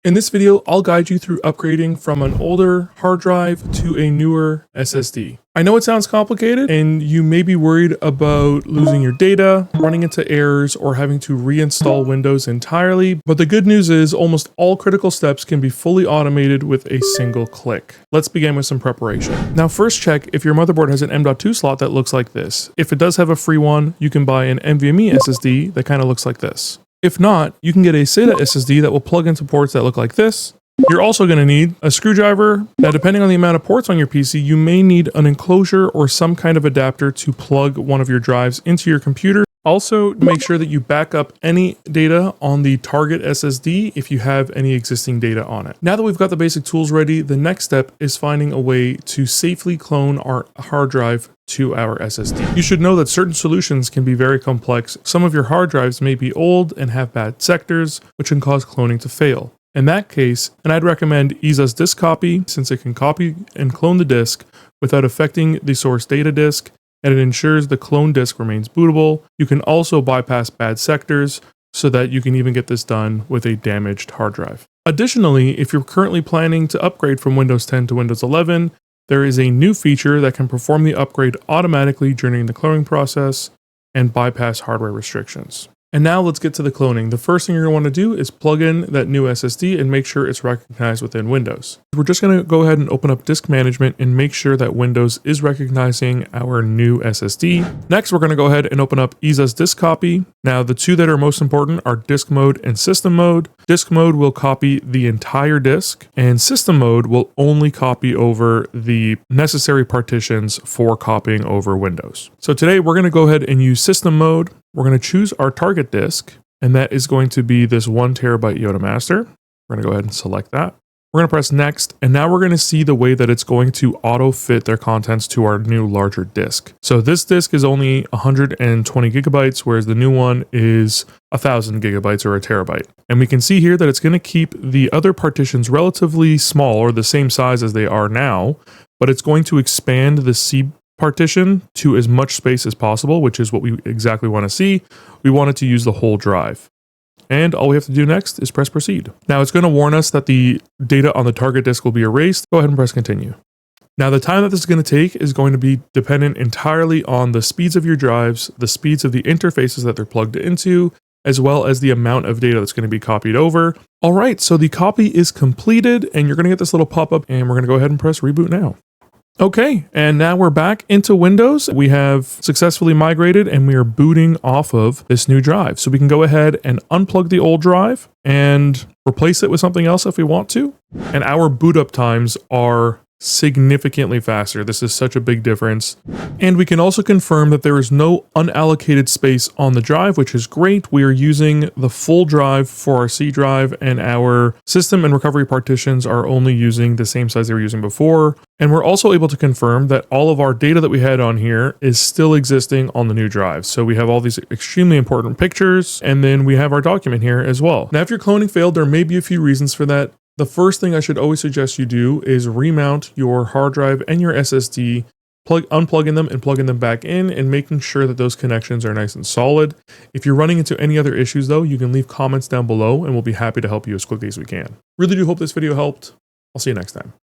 In this video, I'll guide you through upgrading from an older hard drive to a newer SSD. I know it sounds complicated and you may be worried about losing your data, running into errors, or having to reinstall Windows entirely, but the good news is almost all critical steps can be fully automated with a single click. Let's begin with some preparation. Now first check if your motherboard has an M.2 slot that looks like this. If it does have a free one, you can buy an NVMe SSD that kind of looks like this. If not, you can get a SATA SSD that will plug into ports that look like this. You're also going to need a screwdriver. Now, depending on the amount of ports on your PC, you may need an enclosure or some kind of adapter to plug one of your drives into your computer. Also, make sure that you back up any data on the target SSD if you have any existing data on it. Now that we've got the basic tools ready, the next step is finding a way to safely clone our hard drive to our SSD. You should know that certain solutions can be very complex. Some of your hard drives may be old and have bad sectors, which can cause cloning to fail. In that case, and I'd recommend EaseUS Disk Copy, since it can copy and clone the disk without affecting the source data disk, and it ensures the clone disk remains bootable. You can also bypass bad sectors so that you can even get this done with a damaged hard drive. Additionally, if you're currently planning to upgrade from Windows 10 to Windows 11, there is a new feature that can perform the upgrade automatically during the cloning process and bypass hardware restrictions. And now let's get to the cloning. The first thing you're going to want to do is plug in that new SSD and make sure it's recognized within Windows. We're just going to go ahead and open up disk management and make sure that Windows is recognizing our new SSD. Next, we're going to go ahead and open up EaseUS Disk Copy. Now, the two that are most important are disk mode and system mode. Disk mode will copy the entire disk, and system mode will only copy over the necessary partitions for copying over Windows. So today, we're going to go ahead and use system mode. We're going to choose our target disk, and that is going to be this 1 terabyte Yoda Master. We're going to go ahead and select that. We're going to press next, and now we're going to see the way that it's going to auto fit their contents to our new larger disk. So this disk is only 120 gigabytes, whereas the new one is 1000 gigabytes or a terabyte. And we can see here that it's going to keep the other partitions relatively small or the same size as they are now, but it's going to expand the C partition to as much space as possible, which is what we exactly want to see. We want it to use the whole drive. And all we have to do next is press proceed. Now it's going to warn us that the data on the target disk will be erased. Go ahead and press continue. Now the time that this is going to take is going to be dependent entirely on the speeds of your drives, the speeds of the interfaces that they're plugged into, as well as the amount of data that's going to be copied over. All right, so the copy is completed and you're going to get this little pop-up and we're going to go ahead and press reboot now. Okay, and now we're back into Windows. We have successfully migrated and we are booting off of this new drive. So we can go ahead and unplug the old drive and replace it with something else if we want to. And our boot up times are significantly faster. This is such a big difference. And we can also confirm that there is no unallocated space on the drive, which is great. We are using the full drive for our C drive, and our system and recovery partitions are only using the same size they were using before. And we're also able to confirm that all of our data that we had on here is still existing on the new drive. So we have all these extremely important pictures, and then we have our document here as well. Now, if your cloning failed, there may be a few reasons for that. The first thing I should always suggest you do is remount your hard drive and your SSD, unplugging them and plugging them back in and making sure that those connections are nice and solid. If you're running into any other issues though, you can leave comments down below and we'll be happy to help you as quickly as we can. Really do hope this video helped. I'll see you next time.